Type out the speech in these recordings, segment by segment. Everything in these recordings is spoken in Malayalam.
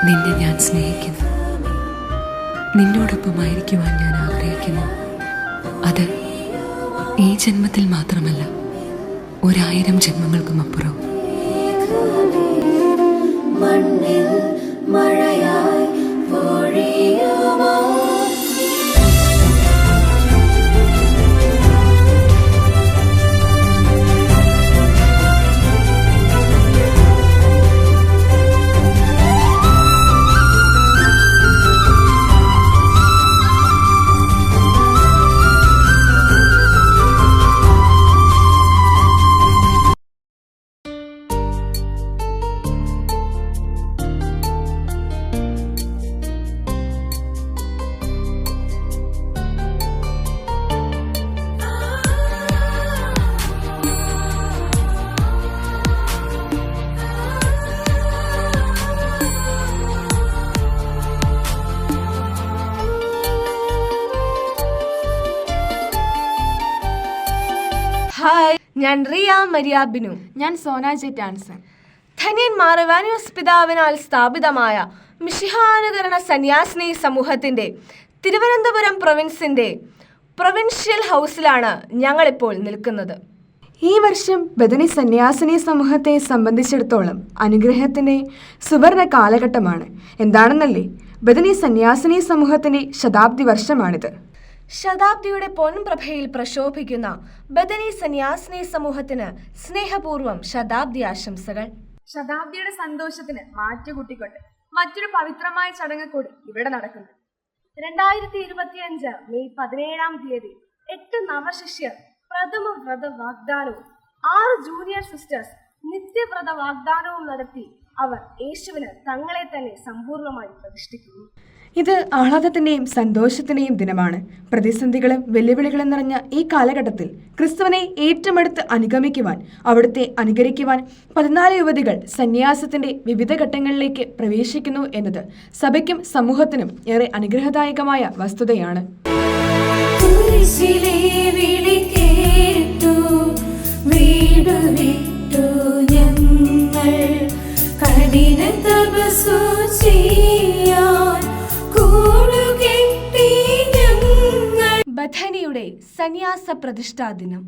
നിന്നെ ഞാൻ സ്നേഹിക്കുന്നു. നിന്നോടൊപ്പമായിരിക്കുവാൻ ഞാൻ ആഗ്രഹിക്കുന്നു. അത് ഈ ജന്മത്തിൽ മാത്രമല്ല, 1000 ജന്മങ്ങൾക്കും അപ്പുറം. മണ്ണിൽ മഴയായി പൊഴിയുമോ ഹായ്, ഞാൻ റിയ മരിയ ബിനു. ഞാൻ സോന ജെ ടാൻസൺ. ധന്യന്മാർ ഇവാനിയോസ് പിതാവിനാൽ സ്ഥാപിതമായ മിശിഹാനുകരണ സന്യാസിനി സമൂഹത്തിന്റെ തിരുവനന്തപുരം പ്രൊവിൻസിന്റെ പ്രൊവിൻഷ്യൽ ഹൗസിലാണ് ഞങ്ങളിപ്പോൾ നിൽക്കുന്നത്. ഈ വർഷം ബദനി സന്യാസിനി സമൂഹത്തെ സംബന്ധിച്ചിടത്തോളം അനുഗ്രഹത്തിന്റെ സുവർണ കാലഘട്ടമാണ്. എന്താണെന്നല്ലേ, ബദനി സന്യാസിനി സമൂഹത്തിന്റെ ശതാബ്ദി വർഷമാണിത്. ശതാബ്ദിയുടെ പൊൻപ്രഭയിൽ പ്രശോഭിക്കുന്ന ബദനി സന്യാസിനി സമൂഹത്തിന് സ്നേഹപൂർവ്വം ശതാബ്ദി ആശംസകൾ. ശതാബ്ദിയുടെ സന്തോഷത്തിന് മാറ്റുകൂട്ടിക്കൊണ്ട് മറ്റൊരു പവിത്രമായ ചടങ്ങ് കൂടി ഇവിടെ നടക്കുന്നു. 2025 മെയ് 17-ാം തീയതി 8 നവശിഷ്യർ പ്രഥമ വ്രത വാഗ്ദാനവും 6 ജൂനിയർ സിസ്റ്റേഴ്സ് നിത്യവ്രത വാഗ്ദാനവും നടത്തി അവർ യേശുവിന് തങ്ങളെ തന്നെ സമ്പൂർണ്ണമായി പ്രതിഷ്ഠിക്കുന്നു. ഇത് ആഹ്ലാദത്തിന്റെയും സന്തോഷത്തിന്റെയും ദിനമാണ്. പ്രതിസന്ധികളും വെല്ലുവിളികളും നിറഞ്ഞ ഈ കാലഘട്ടത്തിൽ ക്രിസ്തുവിനെ ഏറ്റവും അടുത്ത് അനുഗമിക്കുവാൻ, അവിടുത്തെ അനുകരിക്കുവാൻ 14 യുവതികൾ സന്യാസത്തിന്റെ വിവിധ ഘട്ടങ്ങളിലേക്ക് പ്രവേശിക്കുന്നു എന്നത് സഭയ്ക്കും സമൂഹത്തിനും ഏറെ അനുഗ്രഹദായകമായ വസ്തുതയാണ്. ബഥനിയുടെ സന്യാസ പ്രതിഷ്ഠാ ദിനം.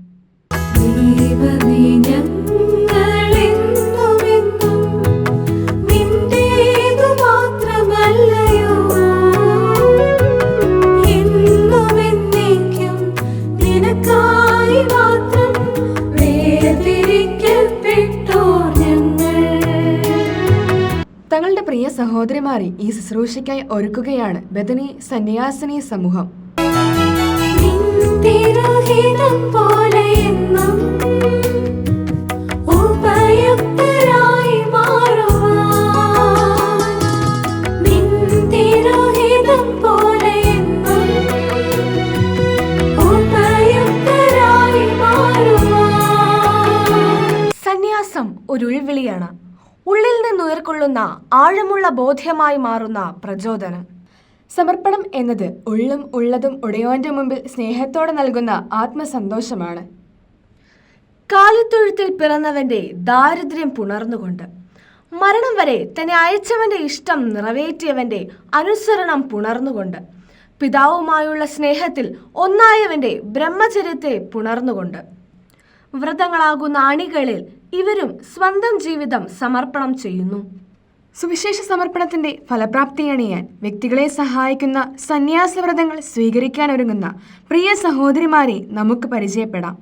തങ്ങളുടെ പ്രിയ സഹോദരിമാരെ ഈ ശുശ്രൂഷയ്ക്കായി ഒരുക്കുകയാണ് ബദനി സന്യാസിനി സമൂഹം. സന്യാസം ഒരു ഉൾവിളിയാണ്, ഉള്ളിൽ നിന്നുയർക്കൊള്ളുന്ന ആഴമുള്ള ബോധ്യമായി മാറുന്ന പ്രചോദനം. സമർപ്പണം എന്നത് ഉള്ളും ഉള്ളതും ഉടയോന്റെ മുമ്പിൽ സ്നേഹത്തോടെ നൽകുന്ന ആത്മസന്തോഷമാണ്. കാലിത്തൊഴുത്തിൽ പിറന്നവന്റെ ദാരിദ്ര്യം പുണർന്നുകൊണ്ട്, മരണം വരെ തന്നെ അയച്ചവന്റെ ഇഷ്ടം നിറവേറ്റിയവന്റെ അനുസരണം പുണർന്നുകൊണ്ട്, പിതാവുമായുള്ള സ്നേഹത്തിൽ ഒന്നായവന്റെ ബ്രഹ്മചര്യത്തെ പുണർന്നുകൊണ്ട്, വ്രതങ്ങളാകുന്ന അണികളിൽ ഇവരും സ്വന്തം ജീവിതം സമർപ്പണം ചെയ്യുന്നു. സുവിശേഷ സമർപ്പണത്തിന്റെ ഫലപ്രാപ്തി അണിയാൻ വ്യക്തികളെ സഹായിക്കുന്ന സന്യാസവ്രതങ്ങൾ സ്വീകരിക്കാനൊരുങ്ങുന്ന പ്രിയ സഹോദരിമാരെ നമുക്ക് പരിചയപ്പെടാം.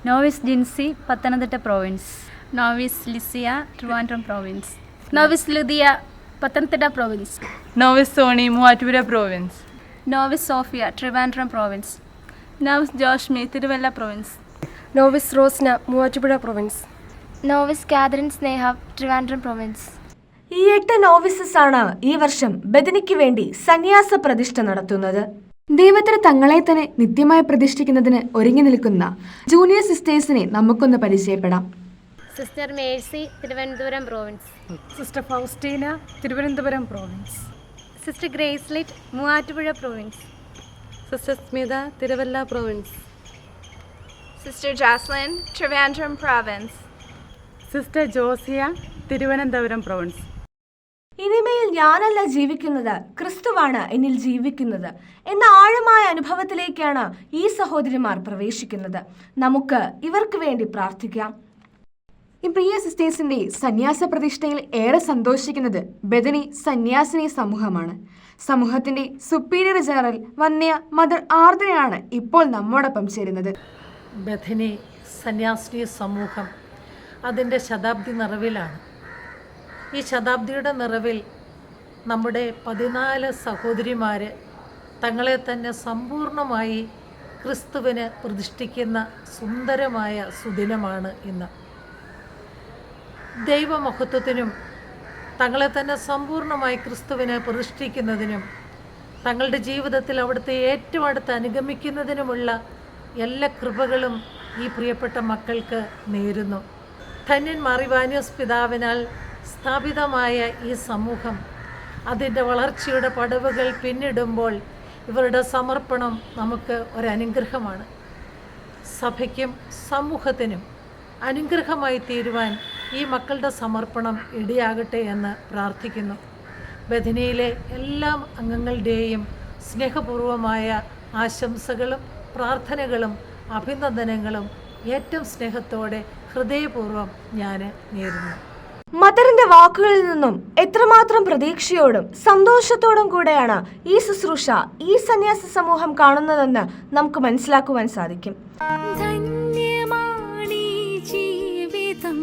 Novice Jincy, Pathanamthitta province. Novice Lydia, Trivandrum province. Novice Ludia, Pathanamthitta province. Novice Sony, Muvattupuzha province. Novice Sophia, Trivandrum province. Novice Joshmi, Thiruvalla province. Novice Rosna, Muvattupuzha province. Novice Catherine Sneha, Trivandrum province. ഈ 8 നോവിസസ് ആണ് ഈ വർഷം ബദനിക്ക് വേണ്ടി സന്യാസ പ്രതിഷ്ഠ നടത്തുന്നത്. ദൈവത്തിന് തങ്ങളെ തന്നെ നിത്യമായി പ്രതിഷ്ഠിക്കുന്നതിന് ഒരുങ്ങി നിൽക്കുന്ന ജൂനിയർ സിസ്റ്റേഴ്സിനെ നമുക്കൊന്ന് പരിചയപ്പെടാം. Sister Mercy Thiruvananthapuram province. Sister Faustina Thiruvananthapuram province. Sister Gracelit Muvattupuzha province. Sister Smitha Thiruvalla province. Sister Jaslin Trivandrum province. Sister Josiya Thiruvananthapuram province. ഇനിമേൽ ഞാനല്ല ജീവിക്കുന്നത്, ക്രിസ്തുവാണ് എന്നിൽ ജീവിക്കുന്നത് എന്ന ആഴമായ അനുഭവത്തിലേക്കാണ് ഈ സഹോദരിമാർ പ്രവേശിക്കുന്നത്. നമുക്ക് ഇവർക്ക് വേണ്ടി പ്രാർത്ഥിക്കാം. ഈ പ്രിയ സിസ്റ്റേഴ്സിന്റെ സന്യാസ പ്രതിഷ്ഠയിൽ ഏറെ സന്തോഷിക്കുന്നത് ബഥനി സന്യാസിനി സമൂഹമാണ്. സമൂഹത്തിന്റെ സുപ്പീരിയർ ജനറൽ വന്യ മദർ ആർദ്രയാണ് ഇപ്പോൾ നമ്മോടൊപ്പം ചേരുന്നത്. ബഥനി സന്യാസിനി സമൂഹം അതിൻ്റെ ശതാബ്ദി നിറവിലാണ്. ഈ ശതാബ്ദിയുടെ നിറവിൽ നമ്മുടെ 14 സഹോദരിമാർ തങ്ങളെ തന്നെ സമ്പൂർണമായി ക്രിസ്തുവിന് പ്രതിഷ്ഠിക്കുന്ന സുന്ദരമായ സുദിനമാണ് ഇന്ന്. ദൈവമഹത്വത്തിനും തങ്ങളെ തന്നെ സമ്പൂർണമായി ക്രിസ്തുവിനെ പ്രതിഷ്ഠിക്കുന്നതിനും തങ്ങളുടെ ജീവിതത്തിൽ അവിടുത്തെ ഏറ്റവും അടുത്ത് അനുഗമിക്കുന്നതിനുമുള്ള എല്ലാ കൃപകളും ഈ പ്രിയപ്പെട്ട മക്കൾക്ക് നേരുന്നു. ധന്യൻ മാർ ഇവാനിയോസ് പിതാവിനാൽ സ്ഥാപിതമായ ഈ സമൂഹം അതിൻ്റെ വളർച്ചയുടെ പടവുകൾ പിന്നിടുമ്പോൾ ഇവരുടെ സമർപ്പണം നമുക്ക് ഒരനുഗ്രഹമാണ്. സഭയ്ക്കും സമൂഹത്തിനും അനുഗ്രഹമായി തീരുവാൻ ഈ മക്കളുടെ സമർപ്പണം ഇടയാകട്ടെ എന്ന് പ്രാർത്ഥിക്കുന്നു. ബഥനിയിലെ എല്ലാ അംഗങ്ങളുടെയും സ്നേഹപൂർവമായ ആശംസകളും പ്രാർത്ഥനകളും അഭിനന്ദനങ്ങളും ഏറ്റവും സ്നേഹത്തോടെ ഹൃദയപൂർവ്വം ഞാൻ നേരുന്നു. മദറിന്റെ വാക്കുകളിൽ നിന്നും എത്രമാത്രം പ്രതീക്ഷയോടും സന്തോഷത്തോടും കൂടെയാണ് ഈ ശുശ്രൂഷ ഈ സന്യാസ സമൂഹം കാണുന്നതെന്ന് നമുക്ക് മനസ്സിലാക്കുവാൻ സാധിക്കും. ധന്യമാണീ ജീവിതം,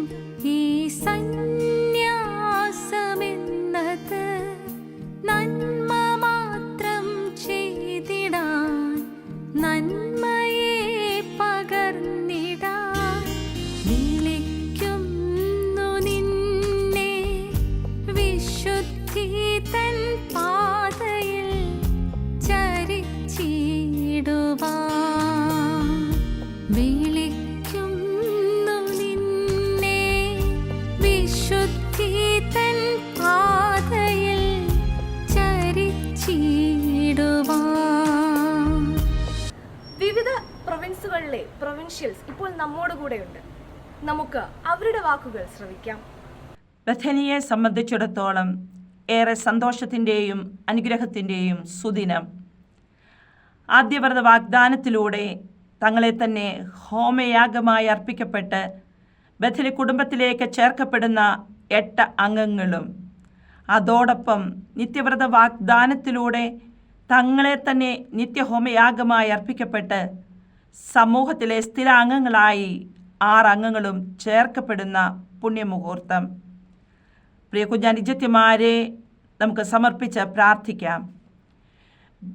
ഈ സന്യാസമെന്നത് നന്മ മാത്രം ചെയ്തിടാൻ, നന്മയെ പകർന്നിടാൻ വിളിക്കുന്നു നിന്നെ വിശുദ്ധി തൻ പാതയിൽ ചരിച്ചിടുവാൻ. വിളിക്കുന്നു നിന്നെ വിശുദ്ധി തൻ പാതയിൽ ചരിച്ചിടുവാൻ. വിവിധ പ്രൊവിൻസുകളിലെ പ്രൊവിൻഷ്യൽസ് ഇപ്പോൾ നമ്മോട് കൂടെയുണ്ട്. നമുക്ക് അവരുടെ വാക്കുകൾ ശ്രവിക്കാം. ബഥനിയെ സംബന്ധിച്ചിടത്തോളം ഏറെ സന്തോഷത്തിൻ്റെയും അനുഗ്രഹത്തിൻ്റെയും സുദിനം. ആദ്യവ്രത വാഗ്ദാനത്തിലൂടെ തങ്ങളെ തന്നെ ഹോമയാഗമായി അർപ്പിക്കപ്പെട്ട് ബഥനി കുടുംബത്തിലേക്ക് ചേർക്കപ്പെടുന്ന 8 അംഗങ്ങളും അതോടൊപ്പം നിത്യവ്രത വാഗ്ദാനത്തിലൂടെ തങ്ങളെ തന്നെ നിത്യഹോമയാഗമായി അർപ്പിക്കപ്പെട്ട് സമൂഹത്തിലെ സ്ഥിരാംഗങ്ങളായി 6 അംഗങ്ങളും ചേർക്കപ്പെടുന്ന പുണ്യമുഹൂർത്തം. പ്രിയ കുഞ്ഞാനുജത്തിമാരെ നമുക്ക് സമർപ്പിച്ച് പ്രാർത്ഥിക്കാം.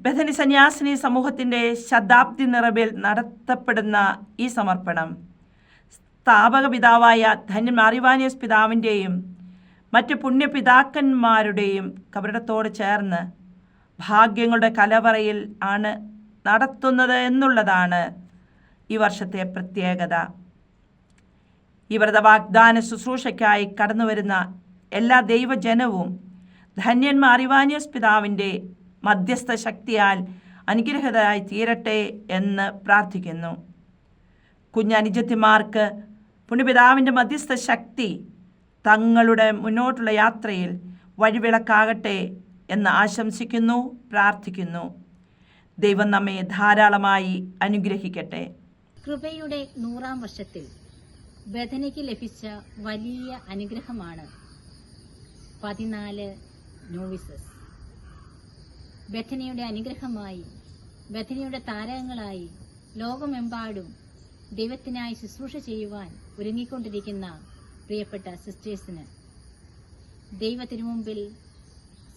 ബഥനി സന്യാസിനി സമൂഹത്തിൻ്റെ ശതാബ്ദി നിറവിൽ നടത്തപ്പെടുന്ന ഈ സമർപ്പണം സ്ഥാപക പിതാവായ ധന്യൻ മാർ ഇവാനിയോസ് പിതാവിൻ്റെയും മറ്റ് പുണ്യപിതാക്കന്മാരുടെയും കബറിടത്തോട് ചേർന്ന് ഭാഗ്യങ്ങളുടെ കലവറയിൽ ആണ് നടത്തുന്നത് എന്നുള്ളതാണ് ഈ വർഷത്തെ പ്രത്യേകത. ഈ വ്രതവാഗ്ദാന ശുശ്രൂഷയ്ക്കായി കടന്നുവരുന്ന എല്ലാ ദൈവജനവും ധന്യൻ മാർ ഇവാനിയോസ് പിതാവിൻ്റെ മധ്യസ്ഥ ശക്തിയാൽ അനുഗ്രഹിതരായി തീരട്ടെ എന്ന് പ്രാർത്ഥിക്കുന്നു. കുഞ്ഞനുജത്തിമാർക്ക് പുണ്യപിതാവിൻ്റെ മധ്യസ്ഥ ശക്തി തങ്ങളുടെ മുന്നോട്ടുള്ള യാത്രയിൽ വഴിവിളക്കാകട്ടെ എന്ന് ആശംസിക്കുന്നു, പ്രാർത്ഥിക്കുന്നു. ദൈവം നമ്മെ ധാരാളമായി അനുഗ്രഹിക്കട്ടെ. കൃപയുടെ 100-ാം വർഷത്തിൽ ബഥനിക്ക് ലഭിച്ച വലിയ അനുഗ്രഹമാണ് 14 നോവിസസ്. ബഥനിയുടെ അനുഗ്രഹമായി, ബഥനിയുടെ താരകങ്ങളായി ലോകമെമ്പാടും ദൈവത്തിനായി ശുശ്രൂഷ ചെയ്യുവാൻ ഒരുങ്ങിക്കൊണ്ടിരിക്കുന്ന പ്രിയപ്പെട്ട സിസ്റ്റേഴ്സിന് ദൈവത്തിനുമുമ്പിൽ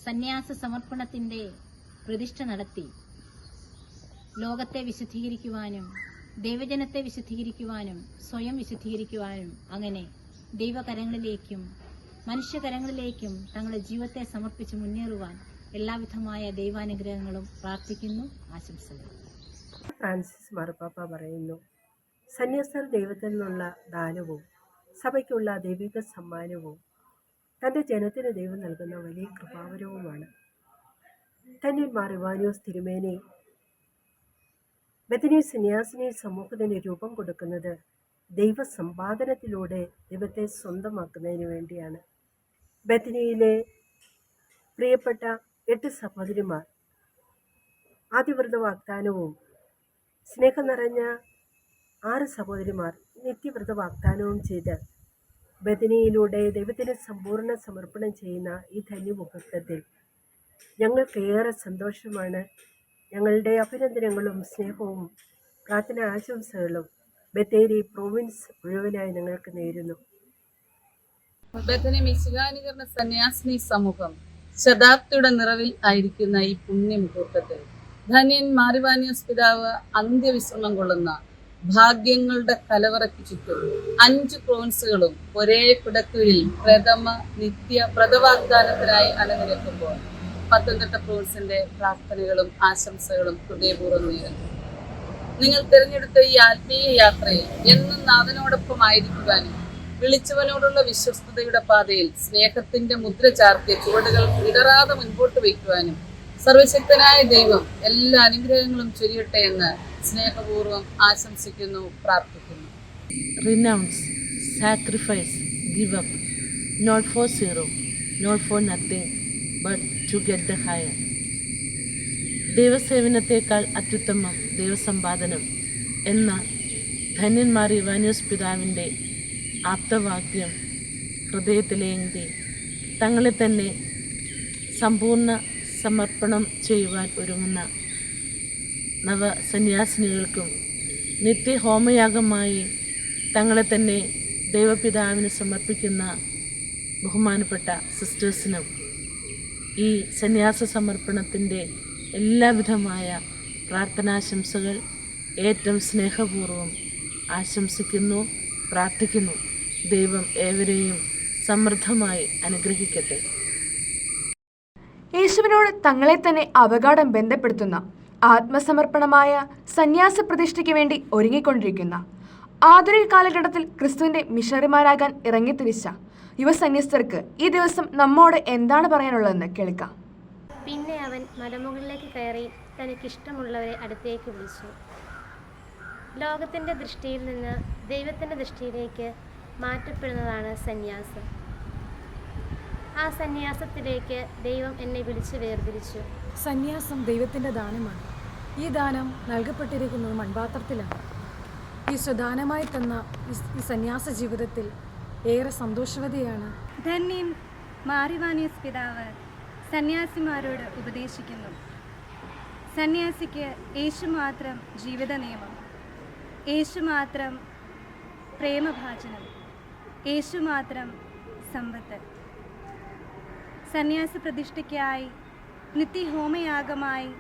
സന്യാസ സമർപ്പണത്തിൻ്റെ പ്രതിഷ്ഠ നടത്തി ലോകത്തെ വിശുദ്ധീകരിക്കുവാനും ദൈവജനത്തെ വിശുദ്ധീകരിക്കുവാനും സ്വയം വിശുദ്ധീകരിക്കുവാനും അങ്ങനെ ദൈവകരങ്ങളിലേക്കും മനുഷ്യകരങ്ങളിലേക്കും തങ്ങളുടെ ജീവിതത്തെ സമർപ്പിച്ച് മുന്നേറുവാൻ എല്ലാവിധമായ ദൈവാനുഗ്രഹങ്ങളും പ്രാർത്ഥിക്കുന്നു, ആശംസകൾ. ഫ്രാൻസിസ് മാർപ്പാപ്പ പറയുന്നു, സന്യാസർ ദൈവത്തിൽ നിന്നുള്ള ദാനവും സഭയ്ക്കുള്ള ദൈവിക സമ്മാനവും തൻ്റെ ജനത്തിന് ദൈവം നൽകുന്ന വലിയ കൃപാവരവുമാണ്. ധന്യന്മാർ ഇവാനിയോസ് തിരുമേനി ബെഥനി സന്യാസിനി സമൂഹത്തിന് രൂപം കൊടുക്കുന്നത് ദൈവസമ്പാദനത്തിലൂടെ ദൈവത്തെ സ്വന്തമാക്കുന്നതിന് വേണ്ടിയാണ്. ബെഥനിയിലെ പ്രിയപ്പെട്ട 8 സഹോദരിമാർ ആദ്യവ്രത വാഗ്ദാനവും സ്നേഹം നിറഞ്ഞ 6 സഹോദരിമാർ നിത്യവ്രത വാഗ്ദാനവും ചെയ്ത് ബെഥനിയിലൂടെ ദൈവത്തിന് സമ്പൂർണ്ണ സമർപ്പണം ചെയ്യുന്ന ഈ ധന്യമുഹൂർത്തത്തിൽ ഞങ്ങൾക്കേറെ സന്തോഷമാണ്. ഞങ്ങളുടെ അഭിനന്ദനങ്ങളും സ്നേഹവും പ്രാർത്ഥന ആശംസകളും ബത്തേരി പ്രൊവിൻസ് മുഴുവനായി ഞങ്ങൾക്ക് നേരുന്നു. ബethനി മിശിഹാനുകരണ സന്യാസിനി സമൂഹം ശതാബ്ദിയുടെ നിറവിൽ ആയിരിക്കുന്ന ഈ പുണ്യമുഹൂർത്തത്തിൽ ധന്യൻ മാറിവാനിയോസ് പിതാവ് അന്ത്യവിശ്രമം കൊള്ളുന്ന ഭാഗ്യങ്ങളുടെ കലവറയ്ക്ക് ചുറ്റും 5 പ്രൊവിൻസുകളും ഒരേ കുടക്കീഴിൽ പ്രഥമ നിത്യ വ്രതവാഗ്ദാനത്തിനായി അണിനിരക്കുമ്പോൾ പത്തനംതിട്ട പ്രൊവിൻസിന്റെ പ്രാർത്ഥനകളും ആശംസകളും ഹൃദയപൂർവ്വം നേരുന്നു. നിങ്ങൾ തിരഞ്ഞെടുത്ത ഈ ആത്മീയ യാത്രയിൽ എന്നും നാഥനോടൊപ്പം ആയിരിക്കുവാനും വിളിച്ചവനോടുള്ള വിശ്വസ്തയുടെ പാതയിൽ സ്നേഹത്തിന്റെ മുദ്ര ചാർത്തിയ ചുവടുകൾ ഇടറാതെ മുൻപോട്ട് വയ്ക്കുവാനും സർവശക്തനായ ദൈവം എല്ലാ അനുഗ്രഹങ്ങളും ചൊരിയട്ടെ എന്ന് സ്നേഹപൂർവ്വം ആശംസിക്കുന്നു, പ്രാർത്ഥിക്കുന്നു. Renounce, sacrifice, give up, not for zero, not for nothing, but to get the higher. ദൈവസേവനത്തേക്കാൾ അത്യുത്തമം ദൈവസമ്പാദനം എന്ന ധന്യന്മാർ ഇവാനിയോസ് പിതാവിൻ്റെ ആപ്തവാക്യം ഹൃദയത്തിലേന്തി തങ്ങളെ തന്നെ സമ്പൂർണ്ണ സമർപ്പണം ചെയ്യുവാൻ ഒരുങ്ങുന്ന നവസന്യാസിനികൾക്കും നിത്യഹോമയാഗമായി തങ്ങളെ തന്നെ ദൈവപിതാവിന് സമർപ്പിക്കുന്ന ബഹുമാനപ്പെട്ട സിസ്റ്റേഴ്സിനും ഈ സന്യാസ സമർപ്പണത്തിൻ്റെ എല്ലാവിധമായ പ്രാർത്ഥനാശംസകൾ ഏറ്റവും സ്നേഹപൂർവ്വം ആശംസിക്കുന്നു, പ്രാർത്ഥിക്കുന്നു. ദൈവം ഏവരെയും സമൃദ്ധമായി അനുഗ്രഹിക്കട്ടെ. യേശുവിനോട് തങ്ങളെ തന്നെ അവഗാഢം ബന്ധപ്പെടുത്തുന്ന ആത്മസമർപ്പണമായ സന്യാസ പ്രതിഷ്ഠയ്ക്ക് വേണ്ടി ഒരുങ്ങിക്കൊണ്ടിരിക്കുന്ന ആധുനിക കാലഘട്ടത്തിൽ ക്രിസ്തുവിൻ്റെ മിഷണറിമാരാകാൻ ഇറങ്ങിത്തിരിച്ച യുവസന്യസ്തർക്ക് ഈ ദിവസം നമ്മോട് എന്താണ് പറയാനുള്ളതെന്ന് കേൾക്കാം. പിന്നെ അവൻ മലമുകളിലേക്ക് കയറി തനിക്കിഷ്ടമുള്ളവരെ അടുത്തേക്ക് വിളിച്ചു. ലോകത്തിൻ്റെ ദൃഷ്ടിയിൽ നിന്ന് ദൈവത്തിൻ്റെ ദൃഷ്ടിയിലേക്ക് മാറ്റപ്പെടുന്നതാണ് സന്യാസം. ആ സന്യാസത്തിലേക്ക് ദൈവം എന്നെ വിളിച്ച് വേർതിരിച്ചു. സന്യാസം ദൈവത്തിൻ്റെ ദാനമാണ്. ഈ ദാനം നൽകപ്പെട്ടിരിക്കുന്നത് മൺപാത്രത്തിലാണ്. ഈ സ്വദാനമായി തന്ന ഈ സന്യാസ ജീവിതത്തിൽ ഏറെ സന്തോഷവതിയാണ്. ധന്യൻ മാറിവാനിയോസ് പിതാവ് സന്യാസിമാരോട് ഉപദേശിക്കുന്നു. സന്യാസിക്ക് യേശു മാത്രം ജീവിത നിയമം, യേശു മാത്രം പ്രേമഭാചനം, യേശു മാത്രം സമ്പത്ത്. സന്യാസ പ്രതിഷ്ഠയ്ക്കായി നിത്യഹോമയാഗമായി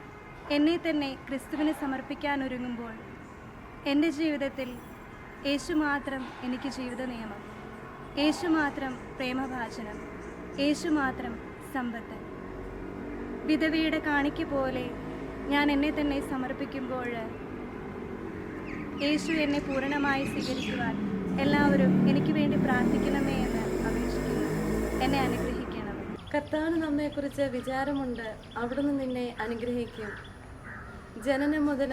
എന്നെ തന്നെ ക്രിസ്തുവിന് സമർപ്പിക്കാനൊരുങ്ങുമ്പോൾ എൻ്റെ ജീവിതത്തിൽ യേശു മാത്രം എനിക്ക് ജീവിത നിയമം, യേശു മാത്രം പ്രേമഭാചനം, യേശു മാത്രം സമ്പത്ത്. വിധവയുടെ കാണിക്ക പോലെ ഞാൻ എന്നെ തന്നെ സമർപ്പിക്കുമ്പോൾ യേശു എന്നെ പൂർണ്ണമായി സ്വീകരിക്കുവാൻ എല്ലാവരും എനിക്ക് വേണ്ടി പ്രാർത്ഥിക്കണമേ എന്ന് അപേക്ഷിക്കുന്നു. എന്നെ അനുഗ്രഹിക്കണം. കർത്താവിന് നമ്മെക്കുറിച്ച് വിചാരമുണ്ട്. അവിടുന്ന് നിന്നെ അനുഗ്രഹിക്കും. ജനനം മുതൽ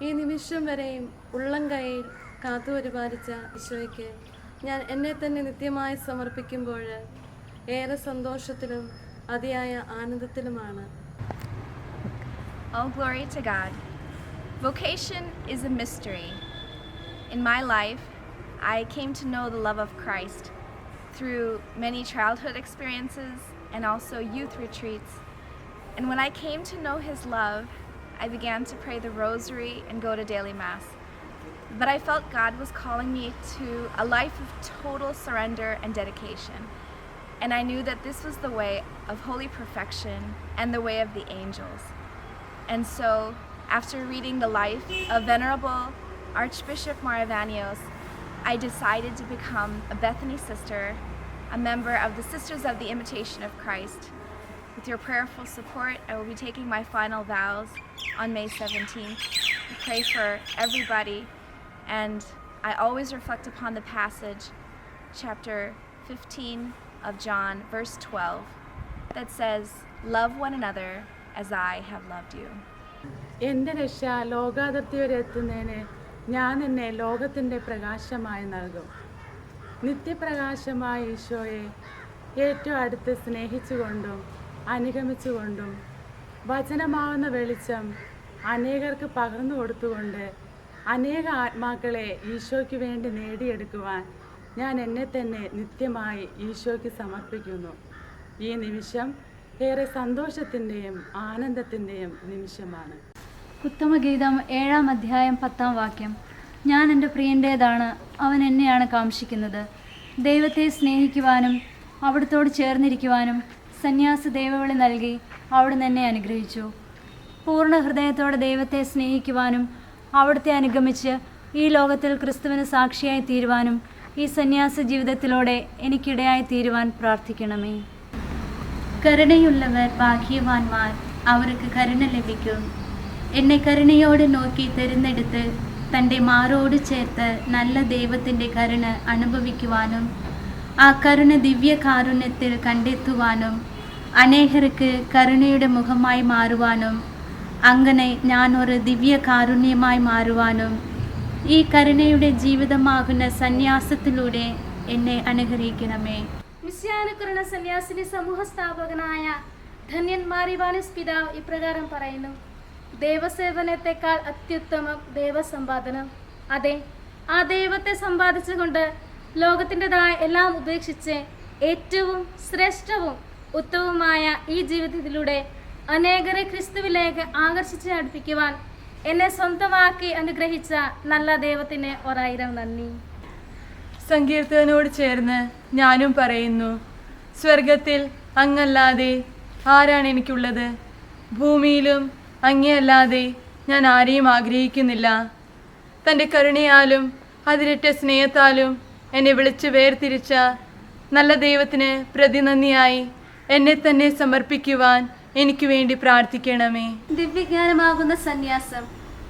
ഈ നിമിഷം വരെയും ഉള്ളം കൈയിൽ കാത്തു പരിപാലിച്ച ഈശോയ്ക്ക് ഞാൻ എന്നെ തന്നെ നിത്യമായി സമർപ്പിക്കുമ്പോൾ ഏറെ സന്തോഷത്തിലും അതിയായ ആനന്ദത്തിലുമാണ്. All glory to God. Vocation is a mystery. In my life, I came to know the love of Christ through many childhood experiences and also youth retreats. And when I came to know His love, I began to pray the rosary and go to daily mass. But I felt God was calling me to a life of total surrender and dedication. And I knew that this was the way of holy perfection and the way of the angels. And so, after reading the life of Venerable Archbishop Maravanios, I decided to become a Bethany sister, a member of the Sisters of the Imitation of Christ. With your prayerful support, I will be taking my final vows on May 17th. I pray for everybody, and I always reflect upon the passage, chapter 15 of John, verse 12, that says, "Love one another as I have loved you." എൻ്റെ രക്ഷ ലോകാതിർത്തി വരെ എത്തുന്നതിന് ഞാൻ എന്നെ ലോകത്തിൻ്റെ പ്രകാശമായി നൽകും. നിത്യപ്രകാശമായ ഈശോയെ ഏറ്റവും അടുത്ത് സ്നേഹിച്ചുകൊണ്ടും അനുഗമിച്ചുകൊണ്ടും വചനമാവുന്ന വെളിച്ചം അനേകർക്ക് പകർന്നു കൊടുത്തുകൊണ്ട് അനേക ആത്മാക്കളെ ഈശോയ്ക്ക് വേണ്ടി നേടിയെടുക്കുവാൻ ഞാൻ എന്നെ തന്നെ നിത്യമായി ഈശോയ്ക്ക് സമർപ്പിക്കുന്നു. ഈ നിമിഷം ഏറെ സന്തോഷത്തിൻ്റെയും ആനന്ദത്തിൻ്റെയും നിമിഷമാണ്. ഉത്തമഗീതം 7-ാം അധ്യായം 10-ാം വാക്യം. ഞാൻ എൻ്റെ പ്രിയൻ്റേതാണ്, അവൻ എന്നെയാണ് കാംക്ഷിക്കുന്നത്. ദൈവത്തെ സ്നേഹിക്കുവാനും അവിടുത്തോട് ചേർന്നിരിക്കുവാനും സന്യാസ ദൈവവിളി നൽകി അവിടുന്ന് എന്നെ അനുഗ്രഹിച്ചു. പൂർണ്ണ ഹൃദയത്തോടെ ദൈവത്തെ സ്നേഹിക്കുവാനും അവിടുത്തെ അനുഗമിച്ച് ഈ ലോകത്തിൽ ക്രിസ്തുവിന് സാക്ഷിയായി തീരുവാനും ഈ സന്യാസ ജീവിതത്തിലൂടെ എനിക്കിടയായി തീരുവാൻ പ്രാർത്ഥിക്കണമേ. കരുണയുള്ളവർ ഭാഗ്യവാന്മാർ, അവർക്ക് കരുണ ലഭിക്കും. എന്നെ കരുണയോട് നോക്കി തിരഞ്ഞെടുത്ത് തൻ്റെ മാറോട് ചേർത്ത് നല്ല ദൈവത്തിൻ്റെ കരുണ അനുഭവിക്കുവാനും ആ കരുണ ദിവ്യ കാരുണ്യത്തിൽ കണ്ടെത്തുവാനും അനേകർക്ക് കരുണയുടെ മുഖമായി മാറുവാനും അങ്ങനെ ഞാൻ ഒരു ദിവ്യ കാരുണ്യമായി മാറുവാനും ഈ കരുണയുടെ ജീവിതമാകുന്ന സന്യാസത്തിലൂടെ എന്നെ അനുഗ്രഹിക്കണമേ. മിസ്യാനുകരണ സന്യാസിനി സമൂഹ സ്ഥാപകനായ ധന്യൻ മാറിവാനിസ് പിതാവ് ഇപ്രകാരം പറയുന്നു: ദൈവസേവനത്തെക്കാൾ അത്യുത്തമം ദൈവസമ്പാദനം. അതെ, ആ ദൈവത്തെ സമ്പാദിച്ചുകൊണ്ട് ലോകത്തിൻ്റെതായ എല്ലാം ഉപേക്ഷിച്ച് ഏറ്റവും ശ്രേഷ്ഠവും ഉത്തമവുമായ ഈ ജീവിതത്തിലൂടെ അനേകരെ ക്രിസ്തുവിലേക്ക് ആകർഷിച്ച് അടുപ്പിക്കുവാൻ എന്നെ സ്വന്തമാക്കി അനുഗ്രഹിച്ച നല്ല ദൈവത്തിന് 1000 നന്ദി. സങ്കീർത്തനോട് ചേർന്ന് ഞാനും പറയുന്നു: സ്വർഗത്തിൽ അങ്ങല്ലാതെ ആരാണ് എനിക്കുള്ളത്? ഭൂമിയിലും അങ്ങയല്ലാതെ ഞാൻ ആരെയും ആഗ്രഹിക്കുന്നില്ല. തൻ്റെ കരുണയാലും അതിരറ്റ സ്നേഹത്താലും എന്നെ വിളിച്ച് വേർതിരിച്ച നല്ല ദൈവത്തിന് പ്രതിനന്ദിയായി എന്നെ തന്നെ സമർപ്പിക്കുവാൻ എനിക്ക് വേണ്ടി പ്രാർത്ഥിക്കണമേ. ദിവ്യജ്ഞാനമാകുന്ന സന്യാസം,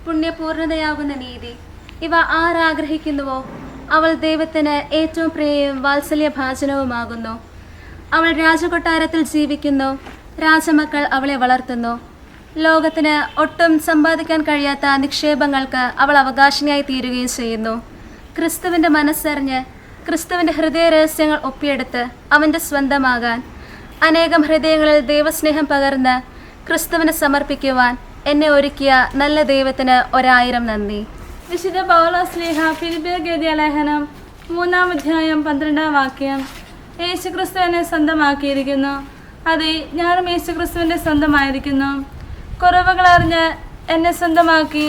പുണ്യപൂർണതയാകുന്ന നീതി, ഇവ ആരാഗ്രഹിക്കുന്നുവോ അവൾ ദൈവത്തിന് ഏറ്റവും പ്രിയവും വാത്സല്യഭാചനവുമാകുന്നു. അവൾ രാജകൊട്ടാരത്തിൽ ജീവിക്കുന്നു, രാജമക്കൾ അവളെ വളർത്തുന്നു. ലോകത്തിന് ഒട്ടും സമ്പാദിക്കാൻ കഴിയാത്ത നിക്ഷേപങ്ങൾക്ക് അവൾ അവകാശിനിയായി തീരുകയും ചെയ്യുന്നു. ക്രിസ്തുവിൻ്റെ മനസ്സറിഞ്ഞ് ക്രിസ്തുവിൻ്റെ ഹൃദയ രഹസ്യങ്ങൾ ഒപ്പിയെടുത്ത് അവൻ്റെ സ്വന്തമാകാൻ അനേകം ഹൃദയങ്ങളിൽ ദൈവസ്നേഹം പകർന്ന് ക്രിസ്തുവിനെ സമർപ്പിക്കുവാൻ എന്നെ ഒരുക്കിയ നല്ല ദൈവത്തിന് 1000 നന്ദി. വിശുദ്ധ പൗലോസ്ലീഹ ഫിലിപ്പിയർക്ക് എഴുതിയ ലേഖനം 3-ാം അധ്യായം 12-ാം വാക്യം. യേശുക്രിസ്തു എന്നെ സ്വന്തമാക്കിയിരിക്കുന്നു, അതെ, ഞാനും യേശുക്രിസ്തുവിൻ്റെ സ്വന്തമായിരിക്കുന്നു. കുറവുകളറിഞ്ഞ് എന്നെ സ്വന്തമാക്കി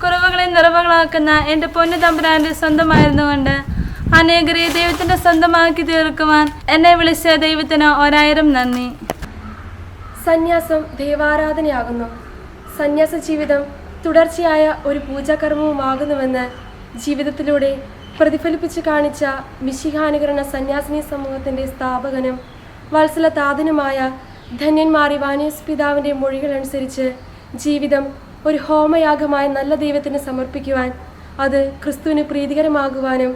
കുറവുകളെ നിറവുകളാക്കുന്ന എൻ്റെ പൊന്നു തമ്പുരാൻ്റെ സ്വന്തമായിരുന്നുകൊണ്ട് അനേകരെ ദൈവത്തിൻ്റെ സ്വന്തമാക്കി തീർക്കുവാൻ എന്നെ വിളിച്ച ദൈവത്തിന് 1000 നന്ദി. സന്യാസം ദൈവാരാധനയാകുന്നു. സന്യാസ ജീവിതം തുടർച്ചയായ ഒരു പൂജാകർമ്മവുമാകുന്നുവെന്ന് ജീവിതത്തിലൂടെ പ്രതിഫലിപ്പിച്ച് കാണിച്ച മിശിഹാനുകരണ സന്യാസിനി സമൂഹത്തിൻ്റെ സ്ഥാപകനും വത്സലതാതനുമായ ധന്യൻ മാറിവാനിയസ് പിതാവിൻ്റെ മൊഴികളനുസരിച്ച് ജീവിതം ഒരു ഹോമയാഗമായ നല്ല ദൈവത്തിന് സമർപ്പിക്കുവാൻ, അത് ക്രിസ്തുവിന് പ്രീതികരമാകുവാനും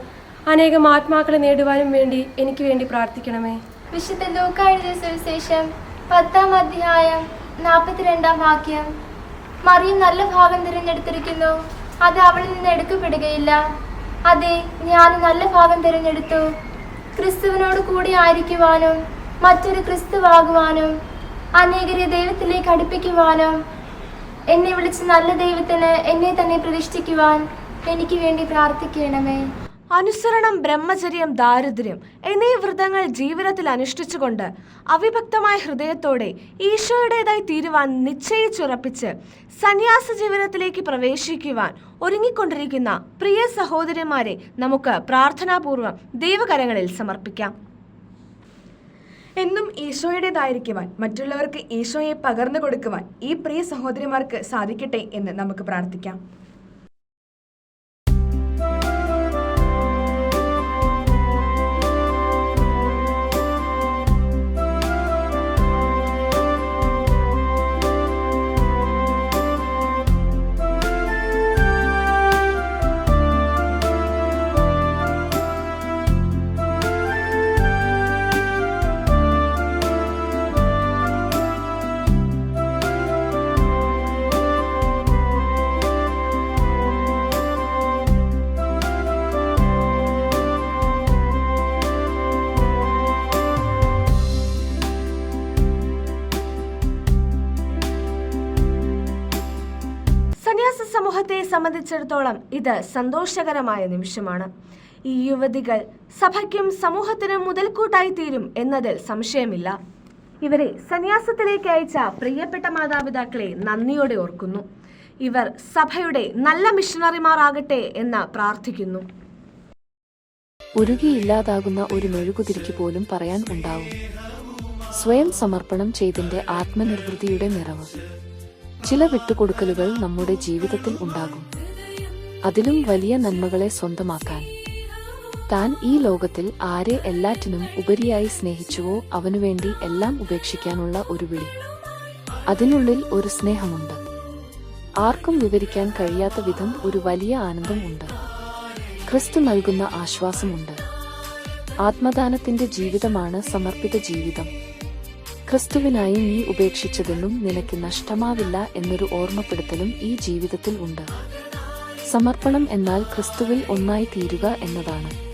അനേകം ആത്മാക്കളെ നേടുവാനും വേണ്ടി എനിക്ക് വേണ്ടി പ്രാർത്ഥിക്കണമേ. വിശുദ്ധ ലൂക്കാ എഴുതിയ സുവിശേഷം 10-ാം അധ്യായം 42-ാം വാക്യം. മറിയം നല്ല ഭാഗം തിരഞ്ഞെടുത്തിരിക്കുന്നു, അത് അവളിൽ നിന്ന് എടുക്കപ്പെടുകയില്ല. അതെ, ഞാൻ നല്ല ഭാഗം തിരഞ്ഞെടുത്തു, ക്രിസ്തുവിനോട് കൂടി ആയിരിക്കുവാനും മറ്റൊരു ക്രിസ്തുവാകുവാനും അനേകരെ ദൈവത്തിലേക്ക് അടുപ്പിക്കുവാനും എന്നെ വിളിച്ച് നല്ല ദൈവത്തിന് എന്നെ തന്നെ പ്രതിഷ്ഠിക്കുവാൻ എനിക്ക് വേണ്ടി പ്രാർത്ഥിക്കണമേ. അനുസരണം, ബ്രഹ്മചര്യം, ദാരിദ്ര്യം എന്നീ വ്രതങ്ങൾ ജീവിതത്തിൽ അനുഷ്ഠിച്ചുകൊണ്ട് അവിഭക്തമായ ഹൃദയത്തോടെ ഈശോയുടേതായി തീരുവാൻ നിശ്ചയിച്ചുറപ്പിച്ച് സന്യാസ ജീവിതത്തിലേക്ക് പ്രവേശിക്കുവാൻ ഒരുങ്ങിക്കൊണ്ടിരിക്കുന്ന പ്രിയ സഹോദരന്മാരെ നമുക്ക് പ്രാർത്ഥനാപൂർവം ദൈവകരങ്ങളിൽ സമർപ്പിക്കാം. എന്നും ഈശോയുടേതായിരിക്കുവാൻ, മറ്റുള്ളവർക്ക് ഈശോയെ പകർന്നു കൊടുക്കുവാൻ ഈ പ്രിയ സഹോദരിമാർക്ക് സാധിക്കട്ടെ എന്ന് നമുക്ക് പ്രാർത്ഥിക്കാം. സംബന്ധിച്ചിടത്തോളം ഇത് സന്തോഷകരമായ നിമിഷമാണ്. ഈ യുവതികൾ സഭയ്ക്കും സമൂഹത്തിനും മുതൽക്കൂട്ടായി തീരും എന്നതിൽ സംശയമില്ല. ഇവരെ സന്യാസത്തിലേക്ക് അയച്ച പ്രിയപ്പെട്ട മാതാപിതാക്കളെ നന്ദിയോടെ ഓർക്കുന്നു. ഇവർ സഭയുടെ നല്ല മിഷണറിമാരാകട്ടെ എന്ന് പ്രാർത്ഥിക്കുന്നു. ഉരുകിയില്ലാതാകുന്ന ഒരു മെഴുകുതിരിക്ക് പോലും പറയാൻ ഉണ്ടാവും. സ്വയം സമർപ്പണം ചെയ്തിന്റെ ആത്മനിർവൃതിയുടെ നിറവ്. ചില വിട്ടുകൊടുക്കലുകൾ നമ്മുടെ ജീവിതത്തിൽ ഉണ്ടാകും. അതിലും വലിയ നന്മകളെ സ്വന്തമാക്കാൻ. താൻ ഈ ലോകത്തിൽ ആരെ എല്ലാറ്റിനും ഉപരിയായി സ്നേഹിച്ചുവോ അവനുവേണ്ടി എല്ലാം ഉപേക്ഷിക്കാനുള്ള ഒരു വിളി. അതിനുള്ളിൽ ഒരു സ്നേഹമുണ്ട്. ആർക്കും വിവരിക്കാൻ കഴിയാത്ത വിധം ഒരു വലിയ ആനന്ദം ഉണ്ട്. ക്രിസ്തു നൽകുന്ന ആശ്വാസമുണ്ട്. ആത്മദാനത്തിന്റെ ജീവിതമാണ് സമർപ്പിത ജീവിതം. ക്രിസ്തുവിനായി നീ ഉപേക്ഷിച്ചതെന്നും നിനക്ക് നഷ്ടമാവില്ല എന്നൊരു ഓർമ്മപ്പെടുത്തലും ഈ ജീവിതത്തിൽ ഉണ്ട്. സമർപ്പണം എന്നാൽ ക്രിസ്തുവിൽ ഒന്നായി തീരുക എന്നതാണ്.